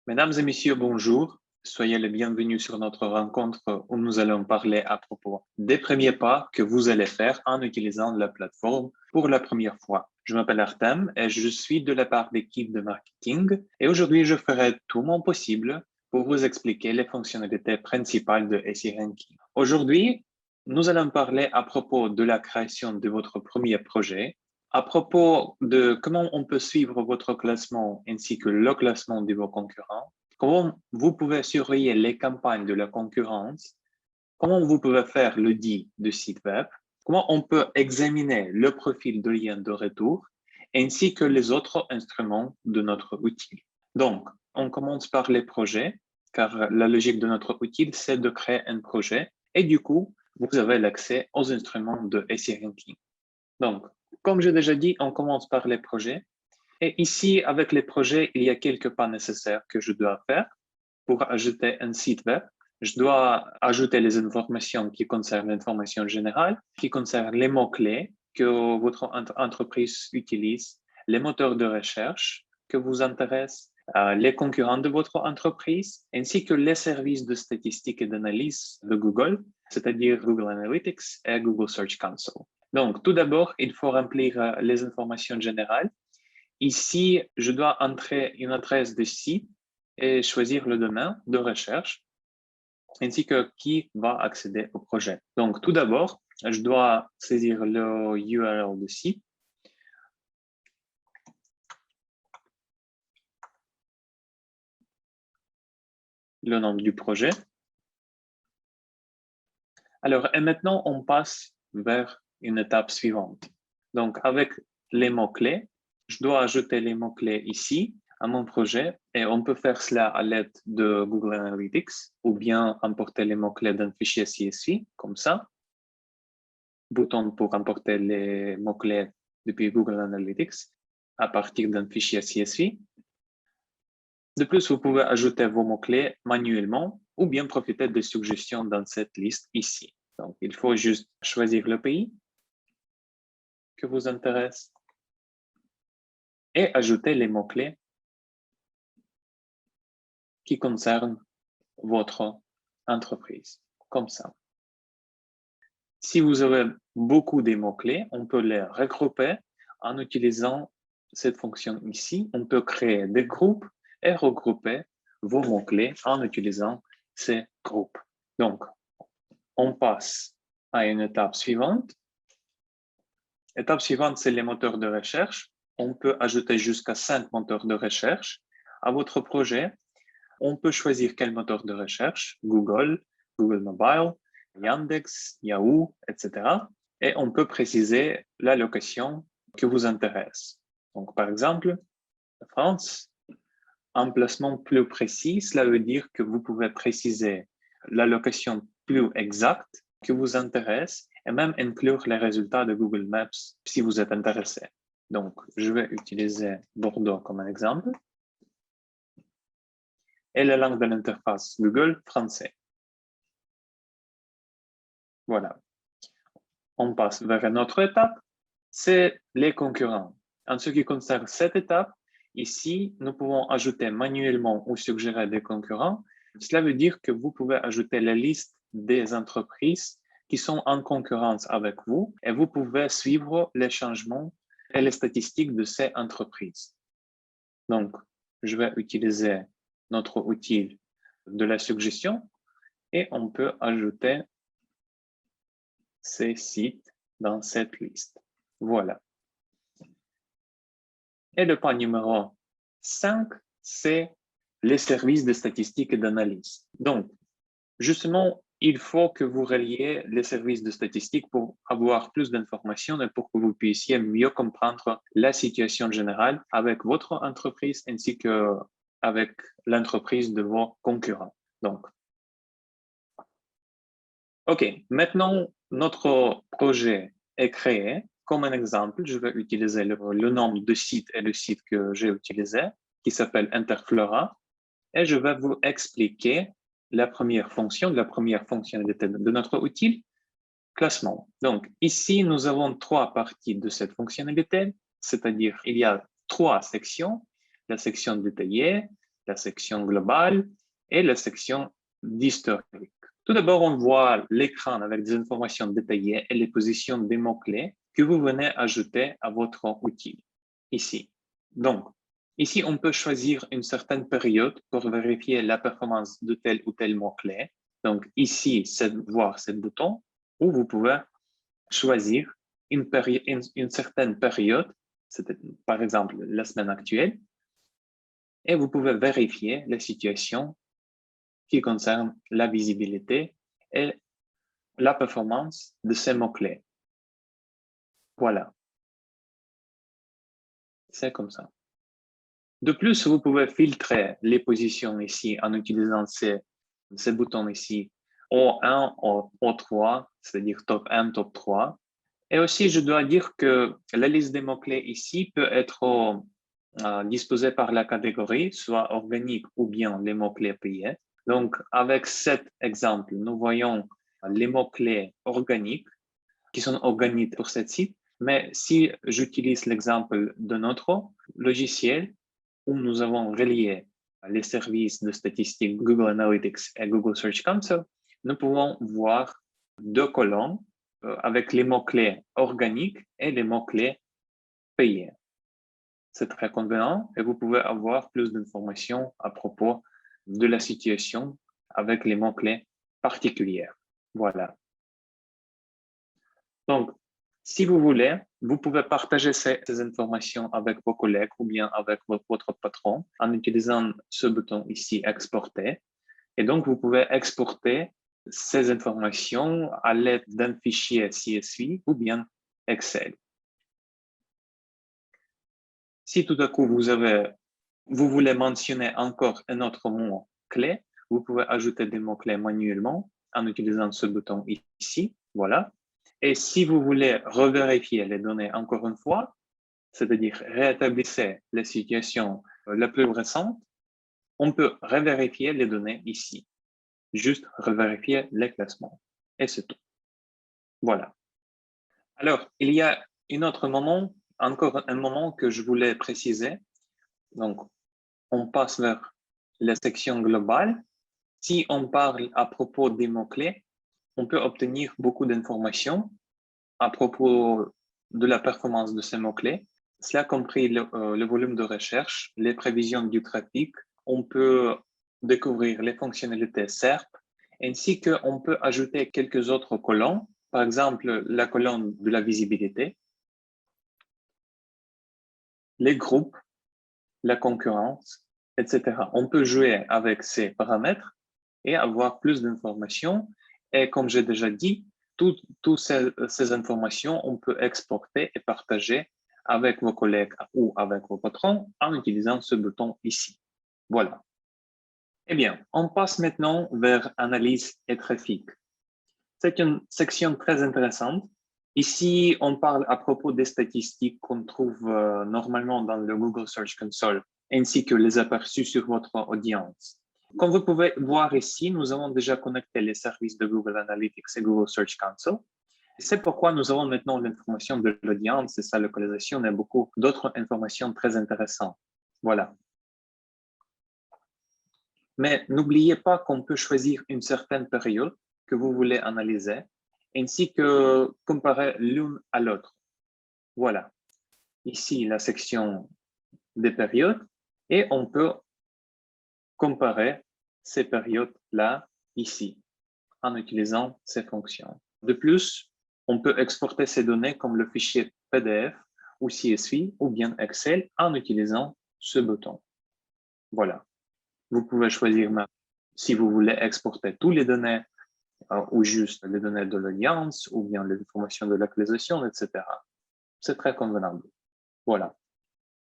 Mesdames et messieurs, bonjour. Soyez les bienvenus sur notre rencontre où nous allons parler à propos des premiers pas que vous allez faire en utilisant la plateforme pour la première fois. Je m'appelle Artem et je suis de la part d'équipe de marketing et aujourd'hui je ferai tout mon possible pour vous expliquer les fonctionnalités principales de SE Ranking. Aujourd'hui, nous allons parler à propos de la création de votre premier projet, à propos de comment on peut suivre votre classement ainsi que le classement de vos concurrents, comment vous pouvez surveiller les campagnes de la concurrence, comment vous pouvez faire l'audit de site web, comment on peut examiner le profil de lien de retour, ainsi que les autres instruments de notre outil. Donc, on commence par les projets, car la logique de notre outil, c'est de créer un projet et du coup, vous avez l'accès aux instruments de SE Ranking. Donc, comme j'ai déjà dit, on commence par les projets. Et ici, avec les projets, il y a quelques pas nécessaires que je dois faire pour ajouter un site web. Je dois ajouter les informations qui concernent l'information générale, qui concernent les mots-clés que votre entreprise utilise, les moteurs de recherche que vous intéressent, les concurrents de votre entreprise, ainsi que les services de statistique et d'analyse de Google, c'est-à-dire Google Analytics et Google Search Console. Donc, tout d'abord, il faut remplir les informations générales. Ici, je dois entrer une adresse de site et choisir le domaine de recherche, ainsi que qui va accéder au projet. Donc, tout d'abord, je dois saisir le URL de site. Le nom du projet. Alors, et maintenant, on passe vers une étape suivante. Donc, avec les mots-clés, je dois ajouter les mots-clés ici à mon projet et on peut faire cela à l'aide de Google Analytics ou bien importer les mots-clés d'un fichier CSV, comme ça. Bouton pour importer les mots-clés depuis Google Analytics à partir d'un fichier CSV. De plus, vous pouvez ajouter vos mots-clés manuellement ou bien profiter des suggestions dans cette liste ici. Donc, il faut juste choisir le pays que vous intéresse et ajouter les mots-clés qui concernent votre entreprise, comme ça. Si vous avez beaucoup de mots-clés, on peut les regrouper en utilisant cette fonction ici. On peut créer des groupes et regrouper vos mots-clés en utilisant ces groupes. Donc, on passe à une étape suivante. Étape suivante, c'est les moteurs de recherche. On peut ajouter jusqu'à 5 moteurs de recherche à votre projet. On peut choisir quel moteur de recherche, Google, Google Mobile, Yandex, Yahoo, etc. Et on peut préciser la location qui vous intéresse. Donc, par exemple, France, emplacement plus précis, cela veut dire que vous pouvez préciser la location plus exacte qui vous intéresse et même inclure les résultats de Google Maps si vous êtes intéressé. Donc, je vais utiliser Bordeaux comme un exemple. Et la langue de l'interface Google, français. Voilà. On passe vers une autre étape, c'est les concurrents. En ce qui concerne cette étape, ici, nous pouvons ajouter manuellement ou suggérer des concurrents. Cela veut dire que vous pouvez ajouter la liste des entreprises qui sont en concurrence avec vous et vous pouvez suivre les changements et les statistiques de ces entreprises. Donc, je vais utiliser notre outil de la suggestion et on peut ajouter ces sites dans cette liste. Voilà. Et le pas numéro 5, c'est les services de statistique et d'analyse. Donc, justement, il faut que vous reliez les services de statistique pour avoir plus d'informations et pour que vous puissiez mieux comprendre la situation générale avec votre entreprise ainsi qu'avec l'entreprise de vos concurrents. Donc, OK, maintenant, notre projet est créé. Comme un exemple, je vais utiliser le nom de site et le site que j'ai utilisé, qui s'appelle Interflora, et je vais vous expliquer la première fonction, la première fonctionnalité de notre outil, classement. Donc, ici, nous avons 3 parties de cette fonctionnalité, c'est-à-dire il y a 3 sections, la section détaillée, la section globale et la section d'historique. Tout d'abord, on voit l'écran avec des informations détaillées et les positions des mots-clés que vous venez ajouter à votre outil, ici. Donc, ici, on peut choisir une certaine période pour vérifier la performance de tel ou tel mot-clé. Donc, ici, c'est voir ce bouton où vous pouvez choisir une certaine période, par exemple la semaine actuelle, et vous pouvez vérifier la situation qui concerne la visibilité et la performance de ces mots-clés. Voilà. C'est comme ça. De plus, vous pouvez filtrer les positions ici en utilisant ces boutons ici, O1, O3, c'est-à-dire top 1, top 3. Et aussi, je dois dire que la liste des mots-clés ici peut être disposée par la catégorie, soit organique ou bien les mots-clés payés. Donc, avec cet exemple, nous voyons les mots-clés organiques qui sont organiques pour ce site. Mais si j'utilise l'exemple de notre logiciel où nous avons relié les services de statistiques Google Analytics et Google Search Console, nous pouvons voir deux colonnes avec les mots-clés organiques et les mots-clés payés. C'est très convenant et vous pouvez avoir plus d'informations à propos de la situation avec les mots-clés particuliers. Voilà. Donc, si vous voulez, vous pouvez partager ces informations avec vos collègues ou bien avec votre patron en utilisant ce bouton ici, exporter. Et donc, vous pouvez exporter ces informations à l'aide d'un fichier CSV ou bien Excel. Si tout à coup vous voulez mentionner encore un autre mot clé, vous pouvez ajouter des mots-clés manuellement en utilisant ce bouton ici. Voilà. Et si vous voulez revérifier les données encore une fois, c'est-à-dire rétablir la situation la plus récente, on peut revérifier les données ici. Juste revérifier les classements. Et c'est tout. Voilà. Alors, il y a encore un moment que je voulais préciser. Donc, on passe vers la section globale. Si on parle à propos des mots-clés, on peut obtenir beaucoup d'informations à propos de la performance de ces mots-clés. Cela compris le volume de recherche, les prévisions du trafic. On peut découvrir les fonctionnalités SERP, ainsi qu'on peut ajouter quelques autres colonnes, par exemple la colonne de la visibilité, les groupes, la concurrence, etc. On peut jouer avec ces paramètres et avoir plus d'informations. Et comme j'ai déjà dit, toutes ces informations, on peut exporter et partager avec vos collègues ou avec vos patrons en utilisant ce bouton ici. Voilà. Eh bien, on passe maintenant vers analyse et trafic. C'est une section très intéressante. Ici, on parle à propos des statistiques qu'on trouve normalement dans le Google Search Console, ainsi que les aperçus sur votre audience. Comme vous pouvez voir ici, nous avons déjà connecté les services de Google Analytics et Google Search Console. C'est pourquoi nous avons maintenant l'information de l'audience et sa localisation et beaucoup d'autres informations très intéressantes. Voilà. Mais n'oubliez pas qu'on peut choisir une certaine période que vous voulez analyser, ainsi que comparer l'une à l'autre. Voilà. Ici, la section des périodes, et on peut comparer ces périodes-là ici, en utilisant ces fonctions. De plus, on peut exporter ces données comme le fichier PDF ou CSV ou bien Excel en utilisant ce bouton. Voilà. Vous pouvez choisir si vous voulez exporter toutes les données ou juste les données de l'audience ou bien les informations de l'actualisation, etc. C'est très convenable. Voilà.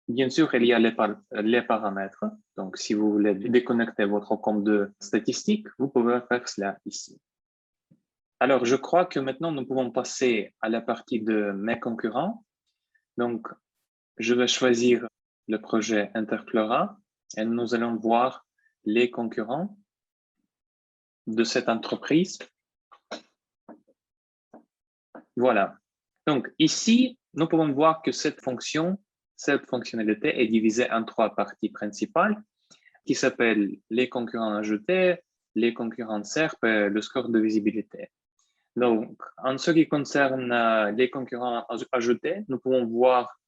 Bien sûr, il y a les paramètres. Donc, si vous voulez déconnecter votre compte de statistiques, vous pouvez faire cela ici. Alors, je crois que maintenant, nous pouvons passer à la partie de mes concurrents. Donc, je vais choisir le projet Interflora et nous allons voir les concurrents de cette entreprise. Voilà. Donc, ici, nous pouvons voir que cette fonctionnalité est divisée en trois parties principales. qui s'appelle les concurrents ajoutés, les concurrents SERP et le score de visibilité. Donc, en ce qui concerne les concurrents ajoutés, nous pouvons voir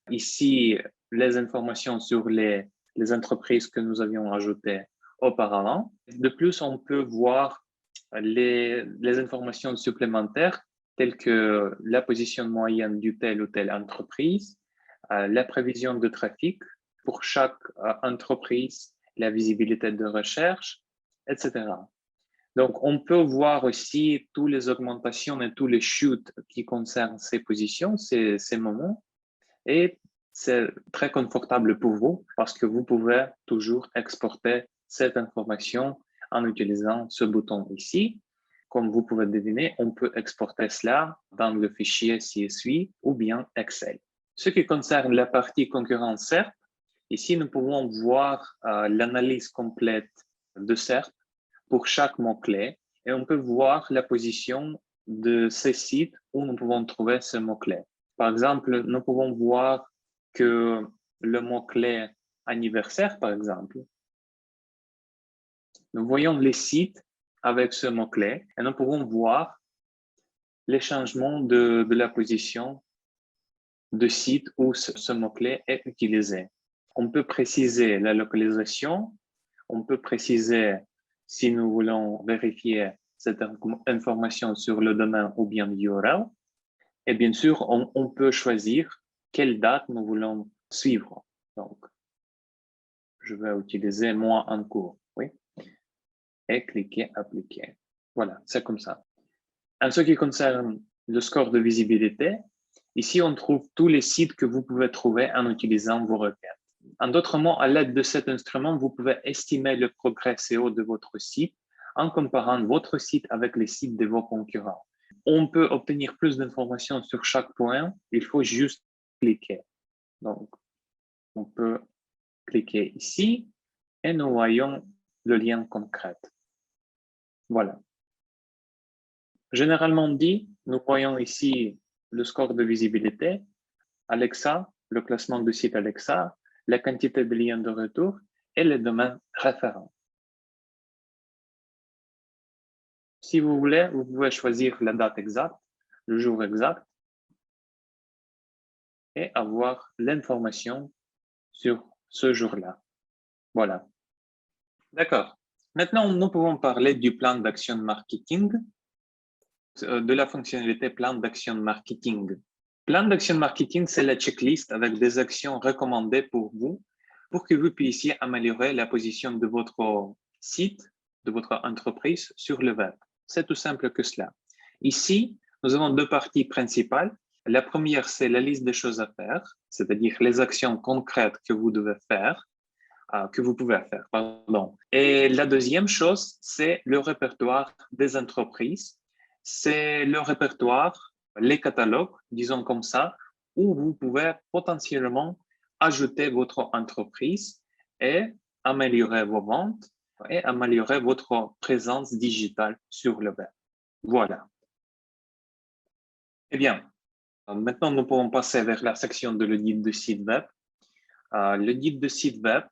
ici les informations sur les entreprises que nous avions ajoutées auparavant. De plus, on peut voir les informations supplémentaires telles que la position moyenne du telle ou telle entreprise, la prévision de trafic pour chaque entreprise, la visibilité de recherche, etc. Donc, on peut voir aussi toutes les augmentations et tous les chutes qui concernent ces positions, ces moments. Et c'est très confortable pour vous parce que vous pouvez toujours exporter cette information en utilisant ce bouton ici. Comme vous pouvez deviner, on peut exporter cela dans le fichier CSV ou bien Excel. Ce qui concerne la partie concurrence SERP, ici, nous pouvons voir l'analyse complète de SERP pour chaque mot-clé et on peut voir la position de ces sites où nous pouvons trouver ce mot-clé. Par exemple, nous pouvons voir que le mot-clé anniversaire, par exemple, nous voyons les sites avec ce mot-clé et nous pouvons voir les changements de la position de site où ce mot-clé est utilisé. On peut préciser la localisation, on peut préciser si nous voulons vérifier cette information sur le domaine ou bien l'URL. Et bien sûr, on peut choisir quelle date nous voulons suivre. Donc, je vais utiliser moi en cours, oui, et cliquer appliquer. Voilà, c'est comme ça. En ce qui concerne le score de visibilité, ici, on trouve tous les sites que vous pouvez trouver en utilisant vos requêtes. En d'autres mots, à l'aide de cet instrument, vous pouvez estimer le progrès SEO de votre site en comparant votre site avec les sites de vos concurrents. On peut obtenir plus d'informations sur chaque point, il faut juste cliquer. Donc, on peut cliquer ici et nous voyons le lien concret. Voilà. Généralement dit, nous voyons ici le score de visibilité, Alexa, le classement du site Alexa, la quantité de liens de retour et les domaines référents. Si vous voulez, vous pouvez choisir la date exacte, le jour exact et avoir l'information sur ce jour-là. Voilà. D'accord. Maintenant, nous pouvons parler du plan d'action marketing, de la fonctionnalité plan d'action marketing. Plan d'action marketing, c'est la checklist avec des actions recommandées pour vous, pour que vous puissiez améliorer la position de votre site, de votre entreprise sur le web. C'est tout simple que cela. Ici, nous avons deux parties principales. La première, c'est la liste des choses à faire, c'est-à-dire les actions concrètes que vous devez faire, que vous pouvez faire, pardon. Et la deuxième chose, c'est le répertoire des entreprises. C'est le répertoire, les catalogues, disons comme ça, où vous pouvez potentiellement ajouter votre entreprise et améliorer vos ventes et améliorer votre présence digitale sur le web. Voilà. Eh bien, maintenant, nous pouvons passer vers la section de l'audit de site web. L'audit de site web,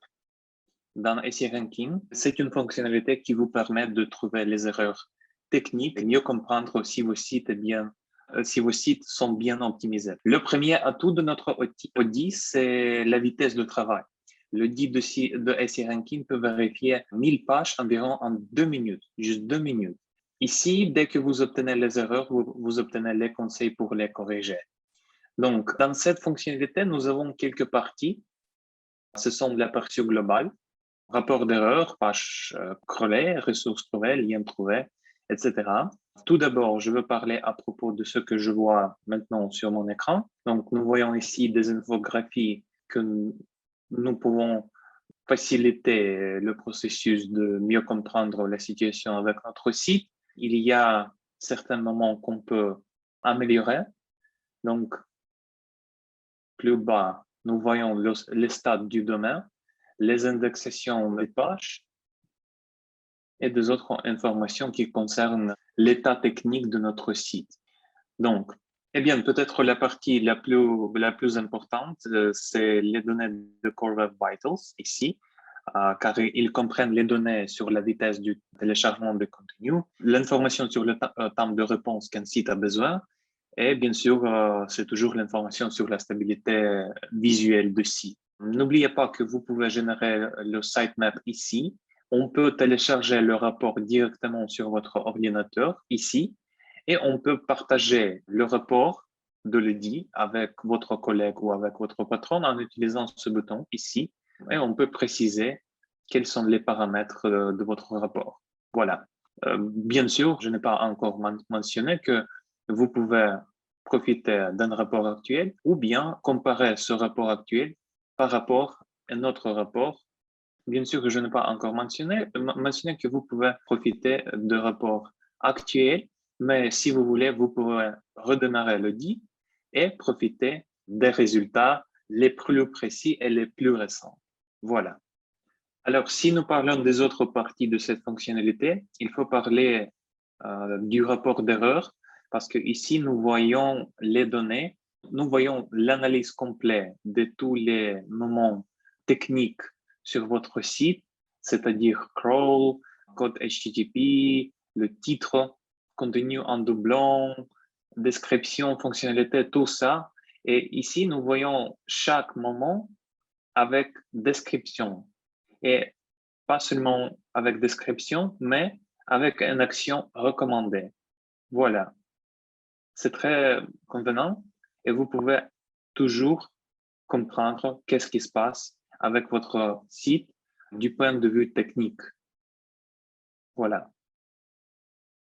dans SEO Ranking, c'est une fonctionnalité qui vous permet de trouver les erreurs techniques et mieux comprendre si vos sites sont bien optimisés. Le premier atout de notre audit, c'est la vitesse de travail. L'audit de SEO Ranking peut vérifier 1000 pages environ en 2 minutes, juste 2 minutes. Ici, dès que vous obtenez les erreurs, vous obtenez les conseils pour les corriger. Donc, dans cette fonctionnalité, nous avons quelques parties. Ce sont la partie globale, rapport d'erreur, page crawlée, ressources trouvées, liens trouvés, etc. Tout d'abord, je veux parler à propos de ce que je vois maintenant sur mon écran. Donc, nous voyons ici des infographies que nous pouvons faciliter le processus de mieux comprendre la situation avec notre site. Il y a certains moments qu'on peut améliorer. Donc, plus bas, nous voyons les stades du domaine, les indexations des pages et des autres informations qui concernent l'état technique de notre site. Donc, eh bien, peut-être la partie la plus importante, c'est les données de Core Web Vitals ici. car ils comprennent les données sur la vitesse du téléchargement de contenu, l'information sur le temps de réponse qu'un site a besoin, et bien sûr, c'est toujours l'information sur la stabilité visuelle du site. N'oubliez pas que vous pouvez générer le sitemap ici. On peut télécharger le rapport directement sur votre ordinateur ici, et on peut partager le rapport de l'édit avec votre collègue ou avec votre patron en utilisant ce bouton ici, et on peut préciser quels sont les paramètres de votre rapport. Voilà. Bien sûr, je n'ai pas encore mentionné que vous pouvez profiter d'un rapport actuel ou bien comparer ce rapport actuel par rapport à un autre rapport. Bien sûr que je n'ai pas encore mentionné que vous pouvez profiter de rapports actuels, mais si vous voulez, vous pourrez redémarrer le dit et profiter des résultats les plus précis et les plus récents. Voilà. Alors, si nous parlons des autres parties de cette fonctionnalité, il faut parler du rapport d'erreur parce que ici, nous voyons les données, nous voyons l'analyse complète de tous les moments techniques sur votre site, c'est-à-dire crawl, code HTTP, le titre, contenu en doublon, description, fonctionnalité, tout ça. Et ici, nous voyons chaque moment avec description. Et pas seulement avec description, mais avec une action recommandée. Voilà. C'est très convenant et vous pouvez toujours comprendre qu'est-ce qui se passe avec votre site du point de vue technique. Voilà.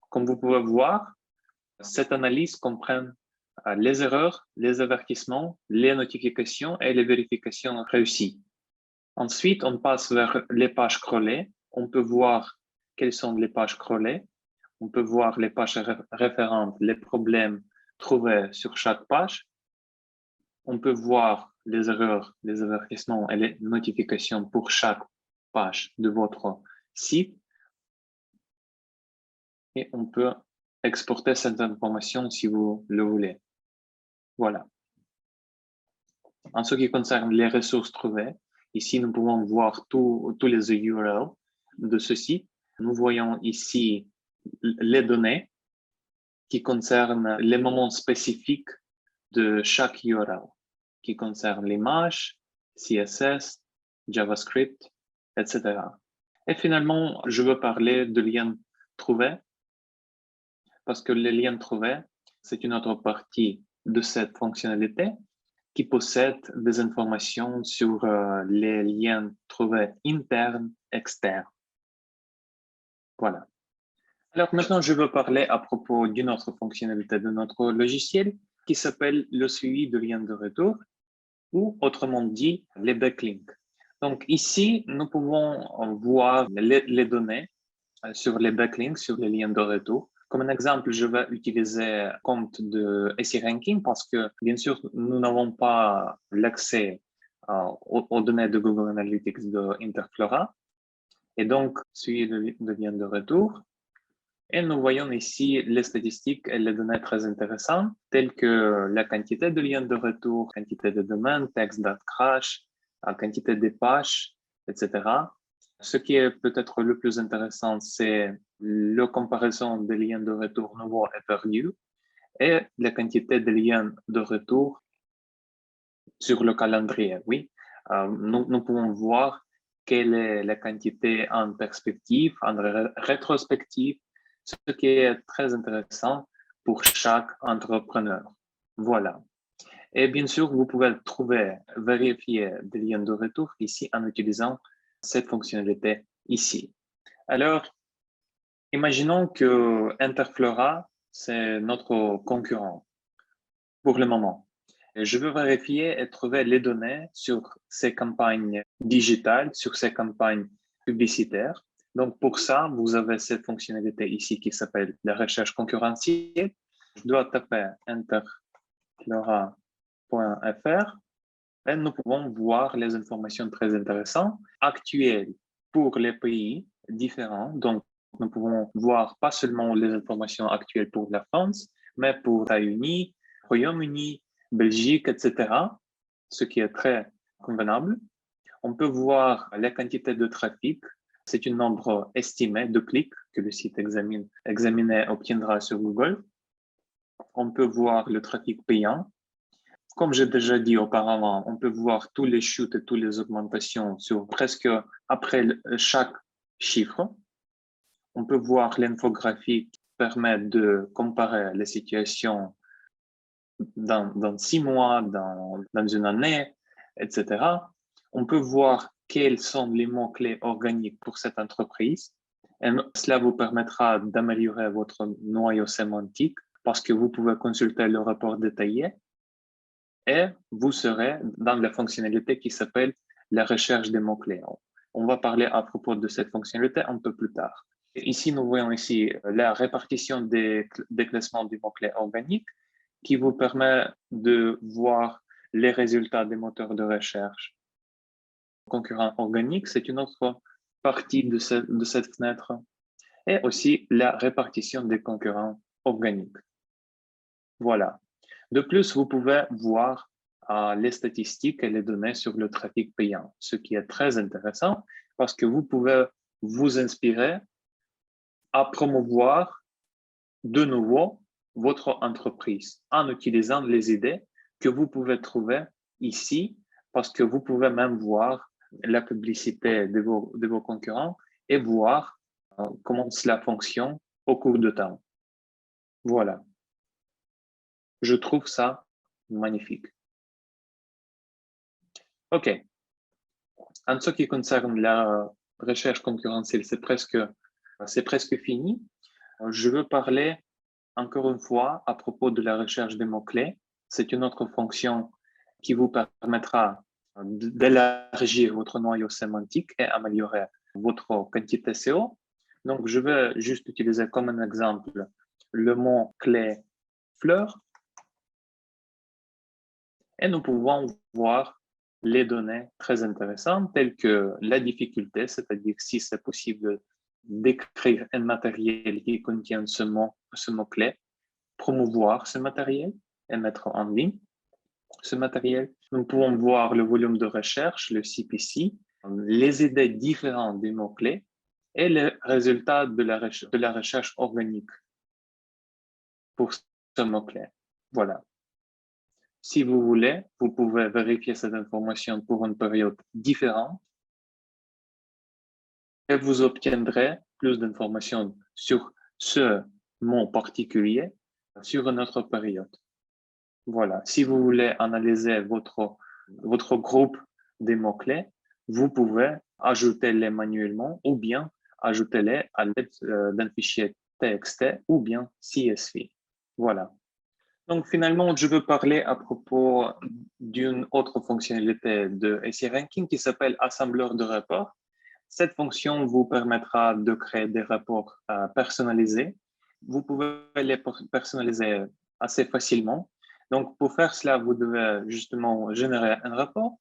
Comme vous pouvez voir, cette analyse comprend les erreurs, les avertissements, les notifications et les vérifications réussies. Ensuite, on passe vers les pages crawlées. On peut voir quelles sont les pages crawlées. On peut voir les pages référentes, les problèmes trouvés sur chaque page. On peut voir les erreurs, les avertissements et les notifications pour chaque page de votre site. Et on peut exporter cette information si vous le voulez. Voilà. En ce qui concerne les ressources trouvées, ici, nous pouvons voir tous les URL de ce site. Nous voyons ici les données qui concernent les moments spécifiques de chaque URL, qui concernent l'image, CSS, JavaScript, etc. Et finalement, je veux parler de liens trouvés, parce que les liens trouvés, c'est une autre partie de cette fonctionnalité qui possède des informations sur les liens trouvés internes, externes. Voilà. Alors maintenant, je veux parler à propos d'une autre fonctionnalité de notre logiciel qui s'appelle le suivi de liens de retour ou autrement dit, les backlinks. Donc ici, nous pouvons voir les données sur les backlinks, sur les liens de retour. Comme un exemple, je vais utiliser compte de SERanking parce que, bien sûr, nous n'avons pas l'accès aux données de Google Analytics de Interflora. Et donc, suivi de liens de retour. Et nous voyons ici les statistiques et les données très intéressantes, telles que la quantité de liens de retour, quantité de domaines, texte, date, crash, quantité de pages, etc. Ce qui est peut-être le plus intéressant, c'est la comparaison des liens de retour nouveaux et perdus et la quantité de liens de retour sur le calendrier. Oui, nous pouvons voir quelle est la quantité en perspective, en rétrospective, ce qui est très intéressant pour chaque entrepreneur. Voilà. Et bien sûr, vous pouvez trouver, vérifier des liens de retour ici en utilisant cette fonctionnalité ici. Alors, imaginons que Interflora, c'est notre concurrent pour le moment. Je veux vérifier et trouver les données sur ces campagnes digitales, sur ces campagnes publicitaires. Donc, pour ça, vous avez cette fonctionnalité ici qui s'appelle la recherche concurrentielle. Je dois taper interflora.fr et nous pouvons voir les informations très intéressantes, actuelles pour les pays différents. Donc, nous pouvons voir pas seulement les informations actuelles pour la France, mais pour États-Unis, Royaume-Uni, Belgique, etc., ce qui est très convenable. On peut voir la quantité de trafic. C'est un nombre estimé de clics que le site examiné obtiendra sur Google. On peut voir le trafic payant. Comme j'ai déjà dit auparavant, on peut voir tous les chutes et toutes les augmentations sur presque après chaque chiffre. On peut voir l'infographie qui permet de comparer les situations dans 6 mois, dans une année, etc. On peut voir quels sont les mots-clés organiques pour cette entreprise. Et cela vous permettra d'améliorer votre noyau sémantique parce que vous pouvez consulter le rapport détaillé et vous serez dans la fonctionnalité qui s'appelle la recherche des mots-clés. On va parler à propos de cette fonctionnalité un peu plus tard. Ici, nous voyons ici la répartition des classements des mots-clés organiques qui vous permet de voir les résultats des moteurs de recherche. Concurrents organiques, c'est une autre partie de cette fenêtre. Et aussi la répartition des concurrents organiques. Voilà. De plus, vous pouvez voir les statistiques et les données sur le trafic payant, ce qui est très intéressant parce que vous pouvez vous inspirer à promouvoir de nouveau votre entreprise en utilisant les idées que vous pouvez trouver ici parce que vous pouvez même voir la publicité de vos concurrents et voir comment cela fonctionne au cours du temps. Voilà. Je trouve ça magnifique. OK. En ce qui concerne la recherche concurrentielle, c'est presque fini. Je veux parler encore une fois à propos de la recherche des mots-clés. C'est une autre fonction qui vous permettra d'élargir votre noyau sémantique et améliorer votre quantité SEO. Donc, je vais juste utiliser comme un exemple le mot-clé fleur et nous pouvons voir les données très intéressantes telles que la difficulté, c'est-à-dire si c'est possible d'écrire un matériel qui contient ce mot-clé, promouvoir ce matériel et mettre en ligne ce matériel. Nous pouvons voir le volume de recherche, le CPC, les idées différentes des mots-clés et les résultats de la recherche organique pour ce mot-clé. Voilà. Si vous voulez, vous pouvez vérifier cette information pour une période différente et vous obtiendrez plus d'informations sur ce mot particulier sur une autre période. Voilà. Si vous voulez analyser votre groupe des mots-clés, vous pouvez ajouter-les manuellement ou bien ajouter-les à l'aide d'un fichier TXT ou bien CSV. Voilà. Donc, finalement, je veux parler à propos d'une autre fonctionnalité de SEO Ranking qui s'appelle assembleur de rapports. Cette fonction vous permettra de créer des rapports personnalisés. Vous pouvez les personnaliser assez facilement. Donc, pour faire cela, vous devez justement générer un rapport,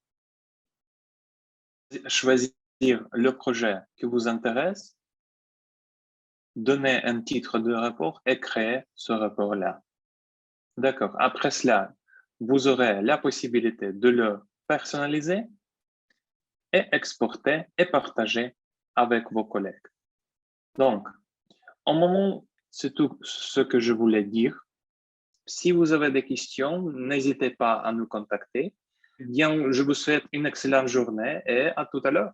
choisir le projet qui vous intéresse, donner un titre de rapport et créer ce rapport-là. D'accord. Après cela, vous aurez la possibilité de le personnaliser et exporter et partager avec vos collègues. Donc, au moment, c'est tout ce que je voulais dire. Si vous avez des questions, n'hésitez pas à nous contacter. Bien, je vous souhaite une excellente journée et à tout à l'heure.